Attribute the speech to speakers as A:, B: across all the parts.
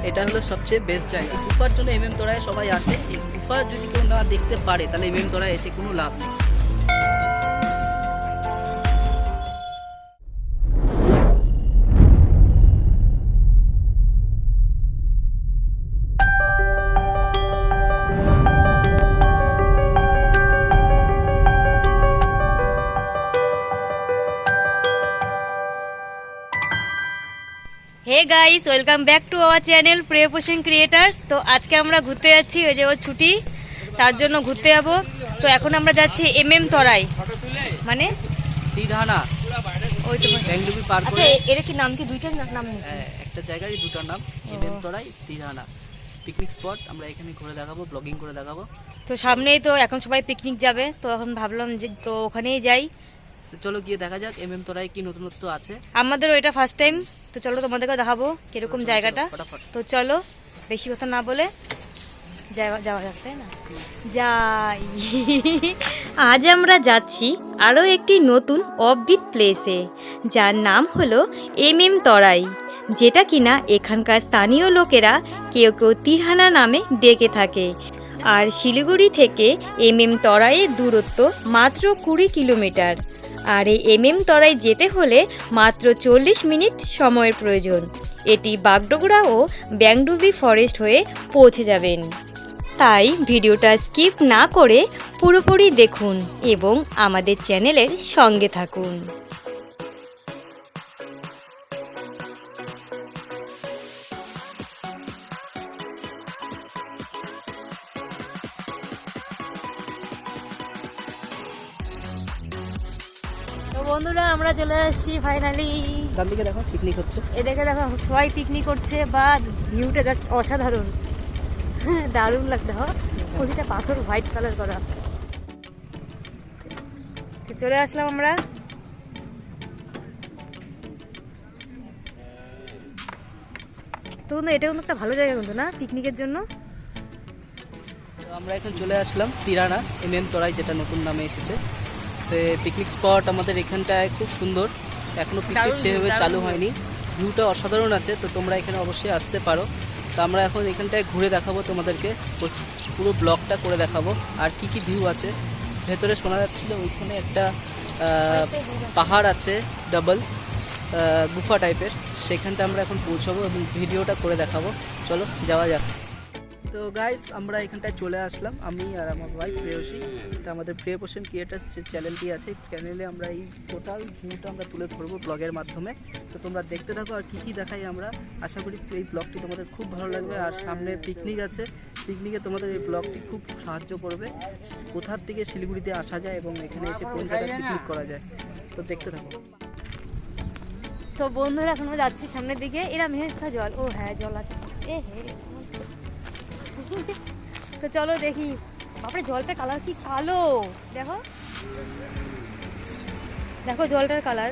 A: এটা হলো সবচেয়ে বেস্ট জায়গা গুফার জন্য। তোড়ায় সবাই আসে। এই গুফা যদি কেউ না দেখতে পারে তাহলে তোড়ায় এসে কোনো লাভ নেই।
B: Hey guys, welcome back to our channel প্রে পোষণ ক্রিয়েটার্স। তো আজকে আমরা ঘুরতে যাচ্ছি, ওই যে ওর ছুটি, তার জন্য ঘুরতে যাব। তো এখন আমরা যাচ্ছি তোড়াই, মানে
A: তিরহানা,
B: ওই তো
A: বেঙ্গলুরু পার করে।
B: এর কি নাম? কি দুইটার নাম?
A: একটা জায়গায় দুটো নাম, তোড়াই, তিরহানা। পিকনিক স্পট, আমরা এখানে ঘুরে দেখাবো, ব্লগিং করে দেখাবো।
B: তো সামনেই তো এখন সবাই পিকনিক যাবে, তো এখন ভাবলাম যে তো ওখানেই যাই।
A: চলো গিয়ে দেখা যাক তোড়ায় কি নতুনত্ব আছে।
B: আমাদের ওইটা ফার্স্ট টাইম, তো চলো তোমাদেরকে দেখাবো কিরকম জায়গাটা। তো চলো বেশি কথা না বলে যাওয়া যাক, তাই না? যাই। আজ আমরা যাচ্ছি আরও একটি নতুন অফবিট প্লেসে, যার নাম হলো তোড়াই, যেটা কিনা এখানকার স্থানীয় লোকেরা কেউ কেউ তিরহানা নামে ডেকে থাকে। আর শিলিগুড়ি থেকে তোড়াইয়ের দূরত্ব মাত্র 20 কিলোমিটার। আর এই তোড়াই যেতে হলে মাত্র 40 মিনিট সময়ের প্রয়োজন। এটি বাগডোগরা ও ব্যাংডুবি ফরেস্ট হয়ে পৌঁছে যাবেন। তাই ভিডিওটা স্কিপ না করে পুরোপুরি দেখুন এবং আমাদের চ্যানেলের সঙ্গে থাকুন। তো বন্ধুরা, আমরা চলে আসছি ফাইনালি।
A: ডান দিকে দেখো পিকনিক হচ্ছে,
B: এদিকে দেখো সবাই পিকনিক করছে, বা ভিউটা জাস্ট অসাধারণ, দারুণ লাগছে। প্রতিটা পাথর হোয়াইট কালার করা। চলে আসলাম আমরা। তো এটা কিন্তু একটা ভালো জায়গা কিন্তু, না পিকনিকের জন্য।
A: আমরা এখন চলে আসলাম তিরহানা তোড়াই, যেটা নতুন নামে এসেছে। তো পিকনিক স্পট আমাদের এখানটায় খুব সুন্দর, এখনো পিকনিক সেভাবে চালু হয়নি। ভিউটা অসাধারণ আছে, তো তোমরা এখানে অবশ্যই আসতে পারো। তো আমরা এখন এখানটায় ঘুরে দেখাবো তোমাদেরকে, পুরো ব্লগটা করে দেখাবো আর কি কি ভিউ আছে। ভেতরে শোনা যাচ্ছিল ওইখানে একটা পাহাড় আছে, ডাবল গুফা টাইপের, সেখানটা আমরা এখন পৌঁছাবো এবং ভিডিওটা করে দেখাবো। চলো যাওয়া যাক। তো গাইস, আমরা এখানটায় চলে আসলাম, আমি আর আমার ওয়াইফ প্রেয়সী। তো আমাদের প্রে পোষণ ক্রিয়েটার্স যে চ্যানেলটি আছে, চ্যানেলে আমরা এই টোটাল ভিউটা আমরা তুলে ধরবো ব্লগের মাধ্যমে। তো তোমরা দেখতে থাকো আর কী দেখাই আমরা। আশা করি এই ব্লগটি তোমাদের খুব ভালো লাগবে। আর সামনে পিকনিক আছে, পিকনিকে তোমাদের এই ব্লগটি খুব সাহায্য করবে, কোথার থেকে শিলিগুড়িতে আসা যায় এবং এখানে এসে কোন জায়গায় পিকনিক করা যায়। তো দেখতে থাকো।
B: তো বন্ধুরা, এখন আমরা যাচ্ছি সামনের দিকে। এরা মেহেস্তা জল, ও হ্যাঁ জল আছে, এ হে। তো চলো দেখি। বাপরে, জলটার কালার কি কালো! দেখো দেখো জলটার কালার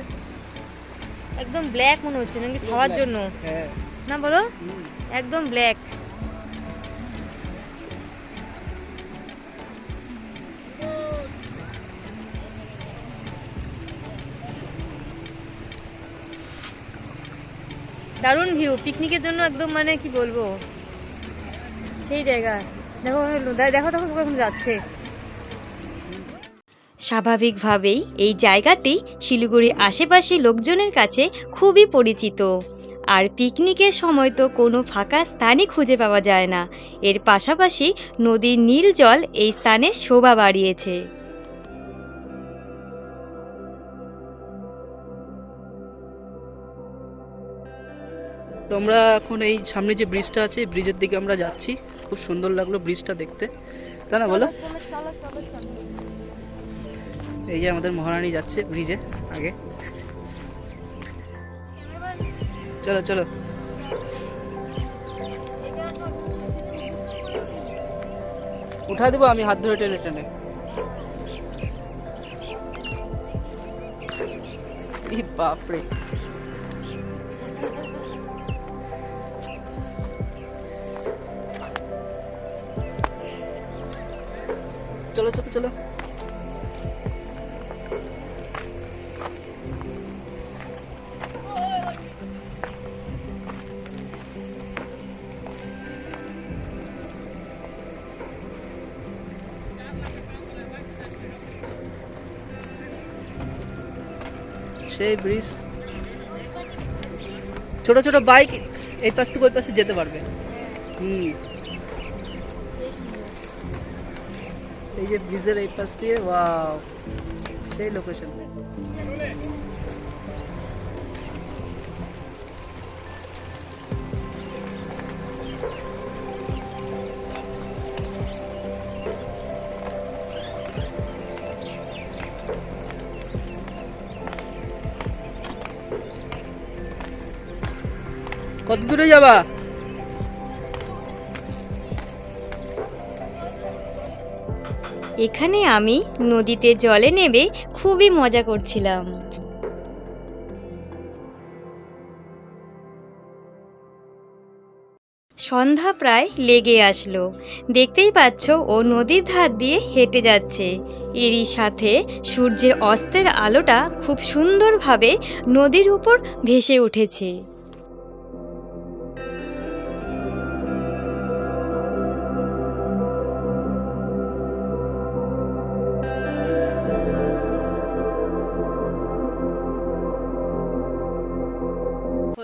B: একদম ব্ল্যাক মনে হচ্ছে, নাকি খাওয়ার জন্য না বলো? একদম ব্ল্যাক। দারুণ ভিউ, পিকনিকের জন্য একদম, মানে কি বলবো, সেই জায়গা। দেখো দেখো দেখো সবাই এখন যাচ্ছে। স্বাভাবিকভাবেই এই জায়গাটি শিলিগুড়ির আশেপাশে লোকজনের কাছে খুবই পরিচিত। আর পিকনিকের সময় তো কোনো ফাঁকা স্থানই খুঁজে পাওয়া যায় না। এর পাশাপাশি নদীর নীল জল এই স্থানের শোভা বাড়িয়েছে।
A: তোমরা এখন এই সামনে যে ব্রিজটা আছে, ব্রিজের দিকে আমরা যাচ্ছি। খুব সুন্দর লাগলো ব্রিজটা দেখতে, তাই না বলো? এই যে আমাদের মহারানী যাচ্ছে ব্রিজে আগে। চলো চলো, উঠা দেবো আমি হাত ধরে টেনে টেনে। বাপরে, চলো চলো চলো। সেই ব্রিজ, ছোট ছোট বাইক এই পাশ থেকে ওই পাশে যেতে পারবে। এই যে ব্রিজের এই পাশ দিয়ে, ওয়াও সেই লোকেশন। কত দূরে যাবা?
B: এখানে আমি নদীতে জলে নেমে খুবই মজা করছিলাম। সন্ধ্যা প্রায় লেগে আসলো, দেখতেই পাচ্ছ ও নদীর ধার দিয়ে হেঁটে যাচ্ছে। এরই সাথে সূর্যের অস্তের আলোটা খুব সুন্দরভাবে নদীর উপর ভেসে উঠেছে।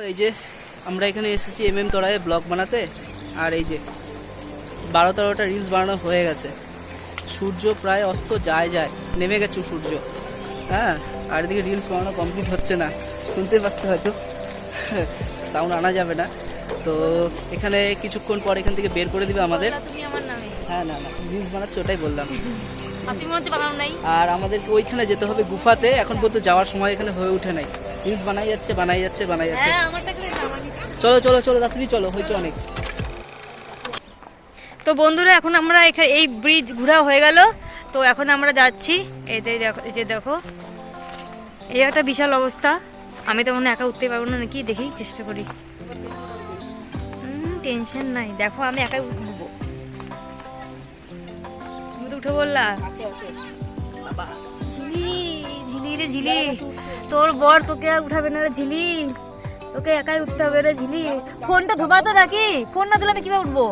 A: এই যে আমরা এখানে এসেছি তলায় ব্লগ বানাতে, আর এই যে 12-13টা রিলস বানানো হয়ে গেছে। সূর্য প্রায় অস্ত যায় যায়, নেমে গেছে সূর্য। হ্যাঁ, আর এদিকে রিলস বানানো কমপ্লিট হচ্ছে না, শুনতে পাচ্ছ হয়তো, সাউন্ড আনা যাবে না। তো এখানে কিছুক্ষণ পর এখান থেকে বের করে দিবে আমাদের। হ্যাঁ, না না রিলস বানাচ্ছে ওটাই বললাম। আর আমাদের ওইখানে যেতে হবে গুফাতে, এখন পর্যন্ত যাওয়ার সময় এখানে হয়ে ওঠে নাই। রিলস বানাই যাচ্ছে। চলো চলো চলো তাড়াতাড়ি চলো, হয়েছে অনেক।
B: তো বন্ধুরা, এখন আমরা এখানে এই ব্রিজ ঘোরা হয়ে গেল, তো এখন আমরা যাচ্ছি। এটাই দেখো, এই যে দেখো, এই একটা বিশাল অবস্থা। আমি তো মনে একা উঠতে পারবো না, নাকি দেখি চেষ্টা করি। টেনশন নাই, দেখো আমি একাই উঠবো। তুমি তো উঠে বললা। ঝিলি ঝিলি রে ঝিলি, তোর বর তোকে উঠাবে না রে ঝিলি, তোকে একাই উঠতে হবে রে ঝিলি। ফোনটা ধোবা তো নাকি, ফোন না দিলে আমি কিভাবে উঠবো?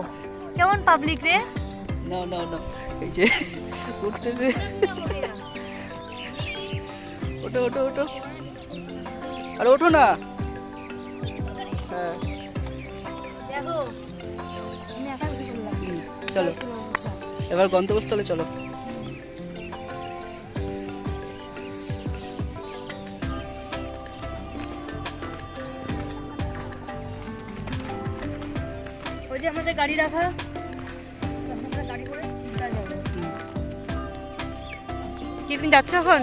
B: কেমন পাবলিক রে।
A: না না না, এই যে উঠতেছে। ওঠো ওঠো ওঠো, আরে ওঠো না। হ্যাঁ
B: দেখো আমি একাই উঠে পড়লাম।
A: চলো এবার গন্তব্যস্থলে চলো।
B: ওই যে আমাদের গাড়ি রাখা, আমরা গাড়ি করে সিধা যাব। কি তুমি যাচ্ছ এখন?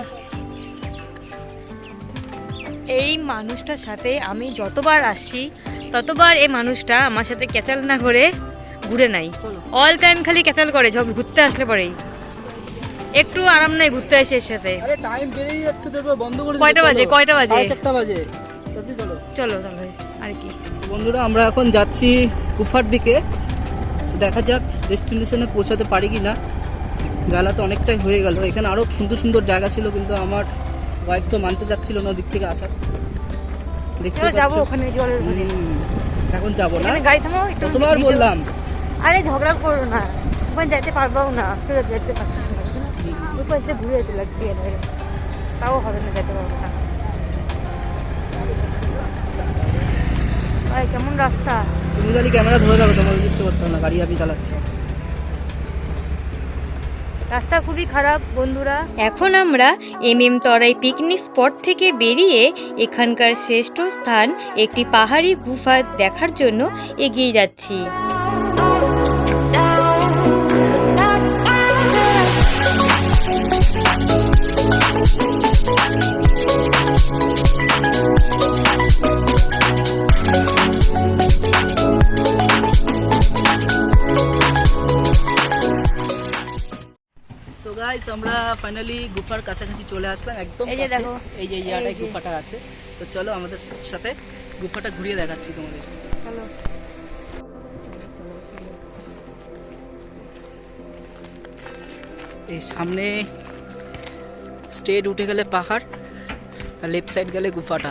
B: এই মানুষটার সাথে আমি যতবার আসছি ততবার এই মানুষটা আমার সাথে ক্যাচাল না করে ঘুরে নাই। অল টাইম খালি ক্যাচাল করে, যখন ঘুরতে আসলে পরেই একটু আরাম নাই ঘুরতে আসে এর সাথে।
A: আরে টাইম বেরিয়ে যাচ্ছে তো, বন্ধ করে দিতে।
B: কয়টা বাজে? 4টা বাজে।
A: চলো
B: চলো চলো, আর কি
A: বন্ধুরা, আমরা এখন যাচ্ছি গুফার দিকে। দেখা যাক ডেস্টিনেশনে পৌঁছাতে পারি কি না। বেলা তো অনেকটাই হয়ে গেল। এখানে আরো সুন্দর সুন্দর জায়গা ছিল, কিন্তু আমার ওয়াইফ তো মানতে চাচ্ছিল না ওদিক থেকে আসার। দেখতে
B: যাবো ওখানে জলের ধারে।
A: এখন যাবো না,
B: গাড়ি থামাও।
A: তোমার বললাম।
B: আরে ঝগড়া করো না, ওখানে যাইতে পারবাও না, ফেরত যেতে পারছিস না। ওই পাশে ঘুরে যেতে লাগবে, তাও হবে না, যেতে পারবো না। ভাই কেমন রাস্তা?
A: তুমি খালি ক্যামেরা ধরে থাকো, তোমাদের কিচ্ছু করতে হবে না, গাড়ি আমি চালাচ্ছি।
B: রাস্তা খুবই খারাপ বন্ধুরা। এখন আমরা তরাই পিকনিক স্পট থেকে বেরিয়ে এখানকার শ্রেষ্ঠ স্থান একটি পাহাড়ি গুফা দেখার জন্য এগিয়ে যাচ্ছি।
A: গাইস গাইস আমরা ফাইনালি গুফার কাছাকাছি চলে আসলাম একদম
B: এই যে
A: কাছে।
B: দেখো,
A: এই যে জায়গাটায়
B: এই যে।
A: গুফাটা আছে। তো চলো আমাদের সাথে গুফাটা ঘুরিয়ে দেখাচ্ছি তোমাদের।
B: চলো।
A: এই সামনে স্ট্রেট উঠে গেলে পাহাড় আর লেফট সাইড গেলে গুফাটা।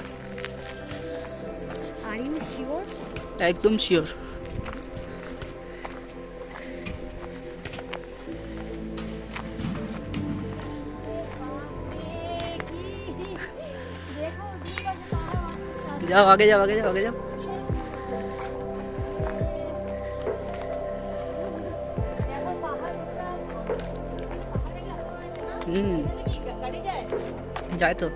B: Are you sure?
A: একদম শিওর। যাও আগে যাও আগে যাও আগে যাও। হুম যায় তো।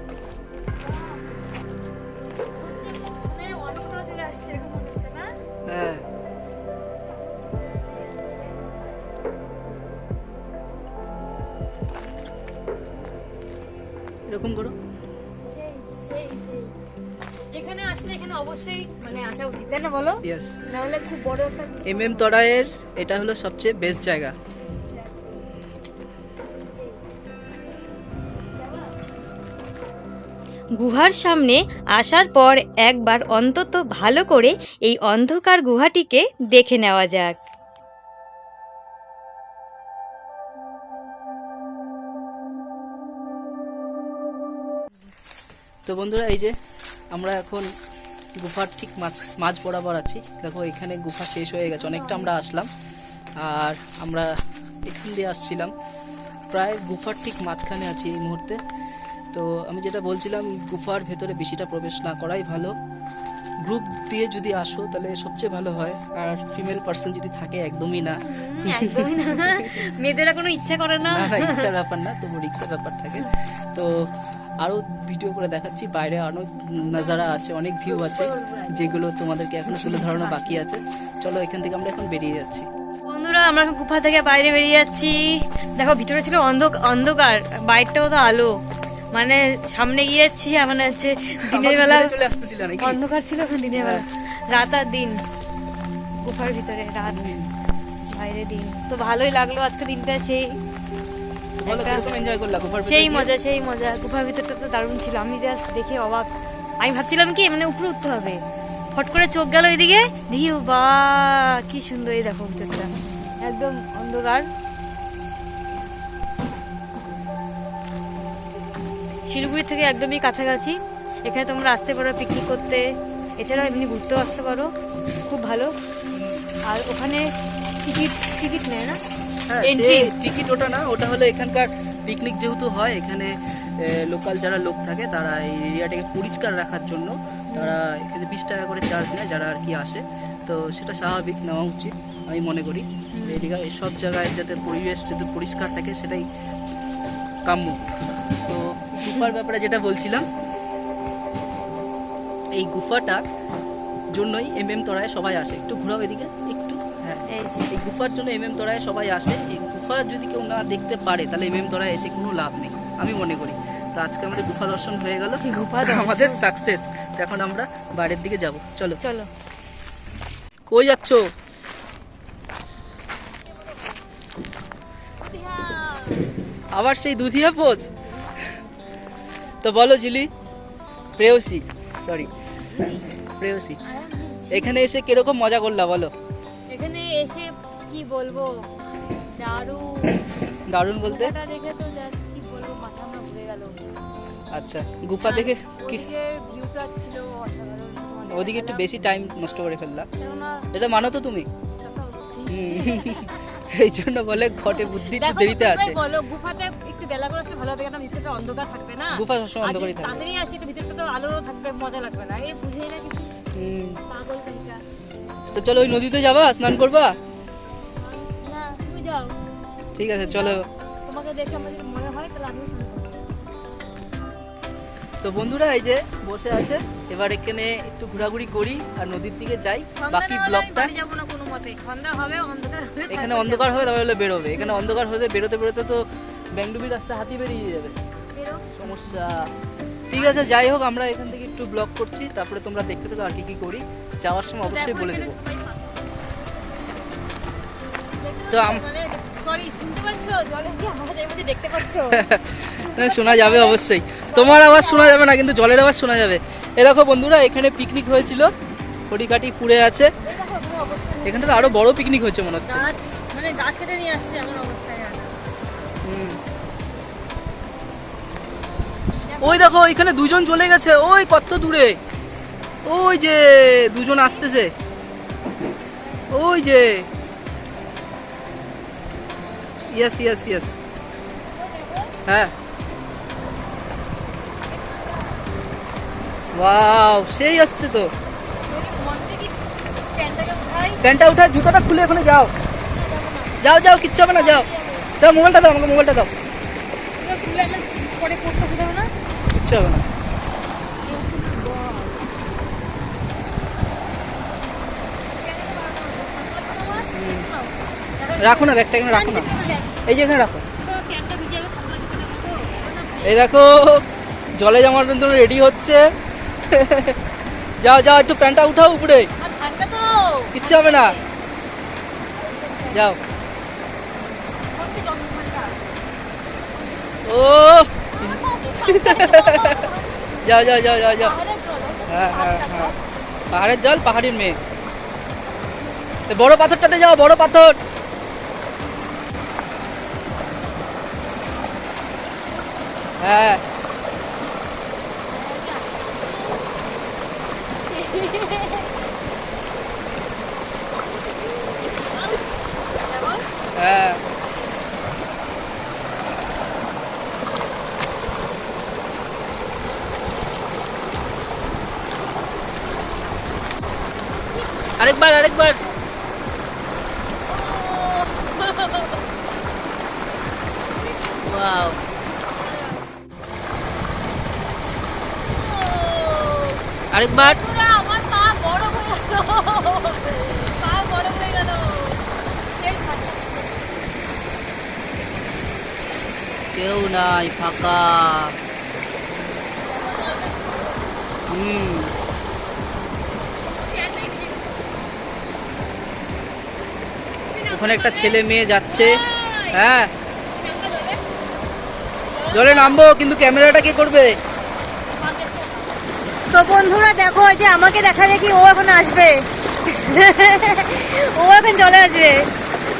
A: হ্যাঁ এরকম করো।
B: এখানে আসলে এখানে অবশ্যই মানে আসা উচিত, তাই না বলো?
A: ইয়েস,
B: নাহলে খুব বড় একটা
A: এমএম তরাইয়ের এটা হলো সবচেয়ে বেস্ট জায়গা।
B: গুহার সামনে আসার পর একবার অন্তত ভালো করে এই অন্ধকার গুহাটিকে দেখে নেওয়া যাক।
A: তো বন্ধুরা এই যে আমরা এখন গুফার ঠিক মাঝ বরাবর আছি। দেখো এখানে গুফা শেষ হয়ে গেছে, অনেকটা আমরা আসলাম আর আমরা এখান দিয়ে আসছিলাম, প্রায় গুফার ঠিক মাঝখানে আছি এই মুহূর্তে। তো আমি যেটা বলছিলাম, গুফার ভেতরে বেশিটা প্রবেশ না করাই ভালো। গ্রুপ দিয়ে যদি আসো তাহলে সবচেয়ে ভালো হয়, আর ফিমেল পার্সন যদি থাকে একদমই না।
B: একদমই না, মেয়েদেরা কোনো ইচ্ছা করে না।
A: না ইচ্ছার ব্যাপার না, তবু রিক্সের ব্যাপার থাকে। তো আরও ভিডিও করে দেখাচ্ছি, বাইরে অনেক নাজারা আছে, অনেক ভিউ আছে, যেগুলো তোমাদেরকে এখনো তুলে ধরানো বাকি আছে। চলো এখান থেকে আমরা এখন বেরিয়ে যাচ্ছি।
B: বন্ধুরা আমরা এখন গুফা থেকে বাইরে বেরিয়ে যাচ্ছি। দেখো ভিতরে ছিল অন্ধকার, বাইরটাও তো আলো, মানে সামনে গিয়েছি মানে হচ্ছে দিনের বেলা
A: চলে আসতেছিল নাকি?
B: অন্ধকার ছিল, এখন দিনের বেলা, রাত আর দিন, গুফার ভিতরে রাত বাইরে দিন। তো ভালোই লাগলো আজকে দিনটা, সেই
A: বলো কিরকম এনজয় করলা গুফার ভিতরে
B: সেই
A: গিয়ে?
B: মজা সেই মজা। গুফার ভিতরটা তো দারুণ ছিল, আমি জাস্ট দেখে অবাক। আমি ভাবছিলাম কি মানে উপরে উঠতে হবে, ফট করে চোখ গেল এদিকে, দেখি বা কি সুন্দর, এই দেখো ভিতরটা একদম অন্ধকার। শিলিগুড়ি থেকে একদমই কাছাকাছি, এখানে তোমরা আসতে পারো পিকনিক করতে, এছাড়াও এমনি ঘুরতেও আসতে পারো, খুব ভালো। আর ওখানে টিকিট নেয় না,
A: হ্যাঁ,
B: এন্ট্রি
A: টিকিট ওটা না, ওটা হলো এখানকার পিকনিক যেহেতু হয়, এখানে লোকাল যারা লোক থাকে তারা এই এরিয়াটাকে পরিষ্কার রাখার জন্য তারা এখানে 20 টাকা করে চার্জ নেয় যারা আর কি আসে। তো সেটা স্বাভাবিক, নেওয়া উচিত আমি মনে করি। এদিকে সব জায়গায় যাতে পরিবেশ যাতে পরিষ্কার থাকে সেটাই কাম্য। তো গুফার ব্যাপারে যেটা বলছিলাম, এই গুফাটার জন্যই এমএম তরায় সবাই আসে। একটু ঘোরাও এদিকে একটু। হ্যাঁ, এই গুফার জন্য এমএম তরায় সবাই আসে। এই গুফা যদি কেউ না দেখতে পারে তাহলে এমএম তরায় এসে কোনো লাভ নেই আমি মনে করি। তো আজকে আমাদের গুফা দর্শন হয়ে গেল, আমাদের সাকসেস। তো এখন আমরা বাইরের দিকে যাব। চলো
B: চলো।
A: কই যাচ্ছ? আবার সেই দুধিয়া পোজ। তো বলো ঝিলি, প্রেয়সী, সরি প্রেয়সী, এখানে এসে কিরকম মজা করলা বলো?
B: এখানে এসে কি বলবো, দারুণ।
A: দারুণ বলতে?
B: গুফাটা দেখে তো জাস্ট কি বলবো, মাথা আমার ঘুরে গেল।
A: আচ্ছা, গুফা দেখে কি
B: ওদিকে ভিউটা ছিল অসাধারণ,
A: ওদিকে একটু বেশি টাইম নষ্ট করে ফেললা,
B: কেননা
A: এটা মানো তো তুমি?
B: সেটা অবশ্যই।
A: এই জন্য বলে ঘটে বুদ্ধি একটু
B: দেখো,
A: দেরিতে আসে।
B: তোমরাই বলো গুফাতে একটু বেলা করে আসলে ভালো হবে, কারণ ভিতরটা অন্ধকার থাকবে না।
A: গুফা সবসময়
B: আর
A: অন্ধকারই
B: যদি
A: থাকে।
B: তাড়াতাড়ি আসি তো ভিতরটা তো আলো থাকবে, মজা লাগবে না। এই বুঝেই না কিছু, পাগল কাহিকা।
A: তো চলো ওই নদীতে যাবা, স্নান করবা?
B: না তুমি যাও,
A: ঠিক আছে চলো।
B: তোমাকে দেখে আমার যদি মনে হয় তাহলে আমিও শুনবো।
A: তো বন্ধুরা এই যে বসে আছে, এবার এখানে একটু ঘোরাঘুরি করি আর নদীর দিকে যাই। বাকি ব্লগটা
B: যাবো না কোনো মতে, সন্ধ্যা হবে, অন্ধকার হবে,
A: এখানে অন্ধকার হবে তাহলে বেরোবে, এখানে অন্ধকার হতে বেরোতে বেরোতে তো ব্যাংডুবি রাস্তা হাতি বেরিয়ে যাবে,
B: বেরো।
A: সমস্যা। ঠিক আছে যাই হোক, আমরা এখান থেকে একটু ব্লগ করছি, তারপরে তোমরা দেখতে থাকো আর কি কি করি, যাওয়ার সময় অবশ্যই বলে দেবো। তো
B: সরি, শুনতে পাচ্ছো? জলের কি আওয়াজ এর মধ্যে দেখতে পাচ্ছো?
A: শোনা যাবে অবশ্যই, তোমার আওয়াজ শোনা যাবে না কিন্তু জলের আওয়াজ শোনা যাবে। এ দেখো বন্ধুরা, এখানে পিকনিক হয়েছিল, খড়িকাঠি পুড়ে আছে। এখানে তো আরো বড় পিকনিক হয়েছে মনে হচ্ছে।
B: গাছ মানে গাছ কেটে নিয়ে আসছে এমন অবস্থায়।
A: হুম। ওই দেখো এখানে দুজন চলে গেছে, ওই কত দূরে, ওই যে দুজন আসতেছে, ওই যে। ইয়েস ইয়েস ইয়েস, হ্যাঁ। ওয়াও, সেই আসছে তো। প্যান্টটা উঠায়, জুতোটা খুলে ওখানে যাও, যাও যাও, কিচ্ছু হবে না, যাও। দাও মোবাইলটা, দাও আমাকে মোবাইলটা দাও। কিচ্ছু হবে না। রাখো না ব্যাগটা, এখানে রাখো না, এই যে এখানে রাখো। এই দেখো জলে যাওয়ার জন্য রেডি হচ্ছে। যাও যাও, একটু প্যান্টটা উঠাও উপরে, কিচ্ছু হবে না, যাও। ও যাও যাও যাও যাও যাও। হ্যাঁ হ্যাঁ হ্যাঁ, পাহাড়ের জল, পাহাড়ির মেয়ে। বড় পাথরটাতে যাও, বড় পাথর। হ্যাঁ হ্যাঁ, আরেকবার আরেকবার। ওয়াও, আরেকবার।
B: আমার পা বড় হয়ে গেল, পা বড় হয়ে গেল।
A: কেউ নাই, ফাঁকা। হুম, ওখানে একটা ছেলে মেয়ে যাচ্ছে। হ্যাঁ, জলে নামবো, কিন্তু ক্যামেরাটা কে করবে?
B: তো বন্ধুরা দেখো, এই যে আমাকে দেখা দেখি ও এখন আসবে, ও এখন চলে আসবে।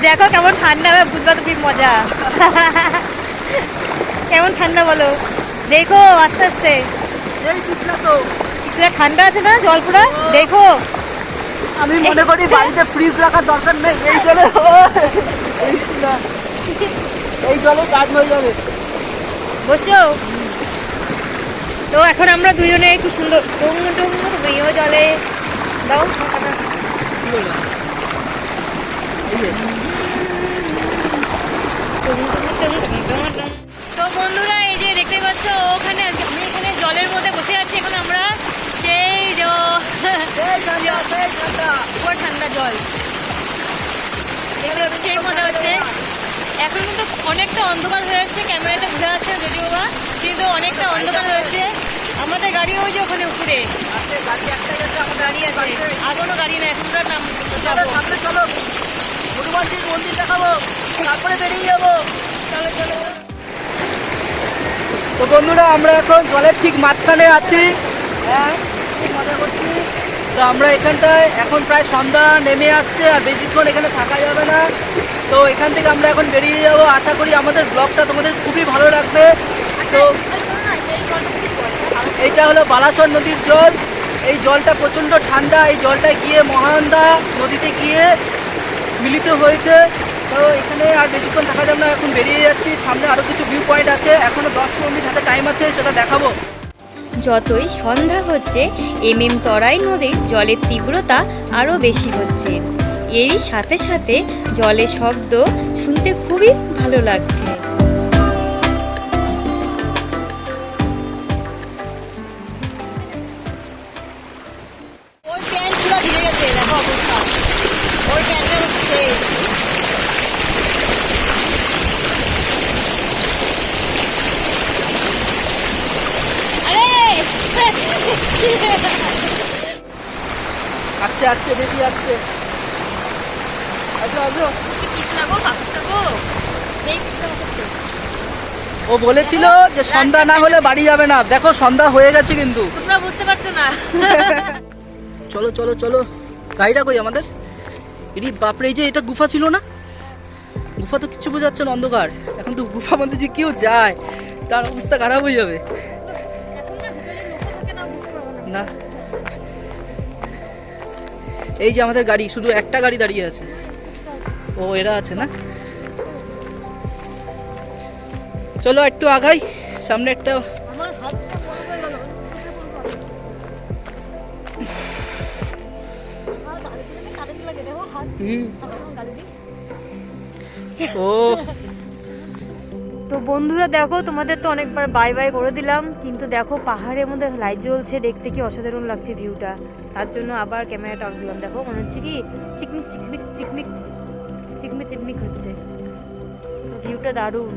B: দেখো কেমন ঠান্ডা হবে, বুঝবা তো কি মজা। কেমন ঠান্ডা বলো, দেখো আস্তে আস্তে। কিছুটা ঠান্ডা আছে না জল পুরো, দেখো।
A: আমি মনে করি বাড়িতে ফ্রিজ রাখার দরকার নেই, এই জলে এই জলে কাজ হয়ে যাবে।
B: বসো। তো এখন আমরা দুজনে কি সুন্দর টুং টুং তুমিও জলে দাও। তো বন্ধুরা এই যে দেখতে পাচ্ছ, ওখানে আমি এখানে জলের মধ্যে বসে আছি এখন আমরা। সেই ঠান্ডা জল, সেই মজা হচ্ছে। এখন কিন্তু অনেকটা অন্ধকার হয়ে যাচ্ছে, ক্যামেরাতে বোঝা যাচ্ছে যদিও বা, কিন্তু অনেকটা অন্ধকার হয়েছে। আমাদের গাড়ি ওই যে ওখানে উপরে গাড়ি আছে, আর কোনো গাড়ি না। এখন নাম সামনে চলো, হনুমানজির মন্দির দেখাবো, তারপরে বেরিয়ে যাবো। চলো চলো।
A: তো বন্ধুরা, আমরা এখন জলের ঠিক মাঝখানে আছি। হ্যাঁ, খুব মজা করছি। তো আমরা এখানটায় এখন প্রায় সন্ধ্যা নেমে আসছে, আর বেশিক্ষণ এখানে থাকা যাবে না। তো এখান থেকে আমরা এখন বেরিয়ে যাব। আশা করি আমাদের ব্লগটা তোমাদের খুবই ভালো লাগবে। তো এইটা হলো বালাসর নদীর জল। এই জলটা প্রচণ্ড ঠান্ডা। এই জলটা গিয়ে মহানন্দা নদীতে গিয়ে মিলিত হয়েছে। তো এখানে আর বেশিক্ষণ থাকা যাবে না, এখন বেরিয়ে যাচ্ছি। সামনে আরও কিছু ভিউ পয়েন্ট আছে, এখনও 10-15 মিনিট হাতে টাইম আছে, সেটা দেখাবো।
B: যতই সন্ধ্যা হচ্ছে, তরাই নদীর জলের তীব্রতা আরও বেশি হচ্ছে। এরই সাথে সাথে জলের শব্দ শুনতে খুবই ভালো লাগছে। ওর প্যান্ট পুরো ভিজে গেছে, দেখো অবস্থা। ওর প্যান্টের শেষ।
A: আসছে আসছে, বেশি আসছে। আসো আসো।
B: কি পিছলা গো, পাথরটা গো।
A: ও বলেছিল যে সন্ধ্যা না হলে বাড়ি যাবে না, দেখো সন্ধ্যা হয়ে গেছে কিন্তু।
B: তোমরা বুঝতে পারছো না।
A: চলো চলো চলো, গাড়িটা কই আমাদের? এটি বাপরে, এই যে এটা গুফা ছিল না, গুফা তো কিচ্ছু বোঝা যাচ্ছে না, অন্ধকার। এখন তো গুফা মধ্যে যে কেউ যায় তার অবস্থা খারাপ হয়ে যাবে। না, এই যে আমাদের গাড়ি, শুধু একটা গাড়ি দাঁড়িয়ে আছে। ও এরা আছে না, চলো একটু আগাই, সামনে একটা ও।
B: তো বন্ধুরা দেখো, তোমাদের তো অনেকবার বাই বাই করে দিলাম, কিন্তু দেখো পাহাড়ের মধ্যে লাইট জ্বলছে, দেখতে কি অসাধারণ লাগছে ভিউটা। তার জন্য আবার ক্যামেরাটা অন করলাম। দেখো মনে হচ্ছে কি চিকমিক চিকমিক চিকমিক চিকমিক চিকমিক হচ্ছে, তো ভিউটা দারুণ।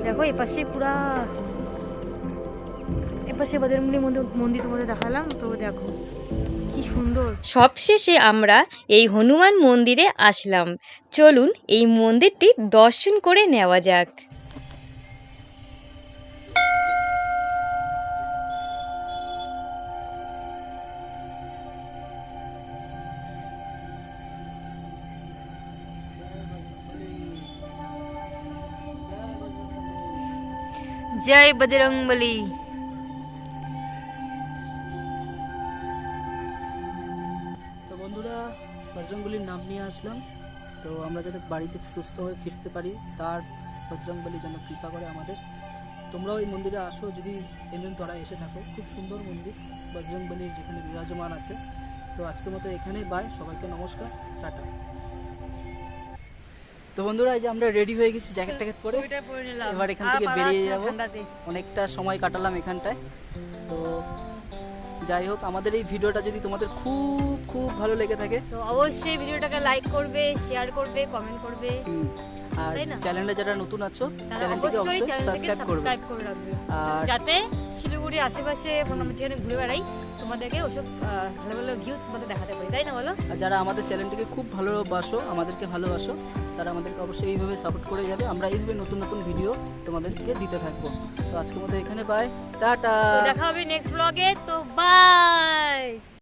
B: দেখো এপাশে পুরা, এপাশে বজরংবলী মন্দির তোমাদের দেখালাম, তো দেখো কি সুন্দর। সবশেষে আমরা এই হনুমান মন্দিরে আসলাম। চলুন এই মন্দিরটি দর্শন করে নেওয়া যাক। জয় বজরংবলী।
A: তো বন্ধুরা, বজরংবলীর নাম নিয়ে আসলাম, তো আমরা যাতে বাড়িতে সুস্থ হয়ে ফিরতে পারি তার বজরংবলী যেন কৃপা করে আমাদের। তোমরাও এই মন্দিরে আসো যদি তোরা এসে থাকো, খুব সুন্দর মন্দির বজরংবলীর যেখানে বিরাজমান আছে। তো আজকের মতো এখানেই বাই, সবাইকে নমস্কার, টাটা। তো বন্ধুরা, এই যে আমরা রেডি হয়ে গেছি জ্যাকেট ট্যাকেট পরে, এবার এখান থেকে বেরিয়ে যাব। অনেকটা সময় কাটালাম এখানটায়। তো যাই হোক, আমাদের এই ভিডিওটা যদি তোমাদের খুব খুব ভালো লেগে থাকে
B: তো অবশ্যই ভিডিওটাকে লাইক করবে, শেয়ার করবে, কমেন্ট করবে।
A: আর
B: তাই না?
A: চ্যানেলে যারা নতুন আছো
B: তারা
A: চ্যানেলটিকে অবশ্যই সাবস্ক্রাইব করবে।
B: করে রাখবে,
A: আর
B: যাতে শিলিগুড়ির আশেপাশে আমরা যেখানে ঘুরে বেড়াই তোমাদেরকে ওসব ভালো ভালো ভিউ তোমাদের দেখাতে পারি, তাই না বলো?
A: আর যারা আমাদের চ্যানেলটিকে খুব ভালোবাসো, আমাদেরকে ভালোবাসো, তারা আমাদেরকে অবশ্যই এইভাবে সাপোর্ট করে যাবে। আমরা এইভাবে নতুন নতুন ভিডিও তোমাদেরকে দিতে থাকবো। তো আজকের মতো এখানে বাই, টাটা।
B: তো দেখা হবে নেক্সট ব্লগে, তো বাই।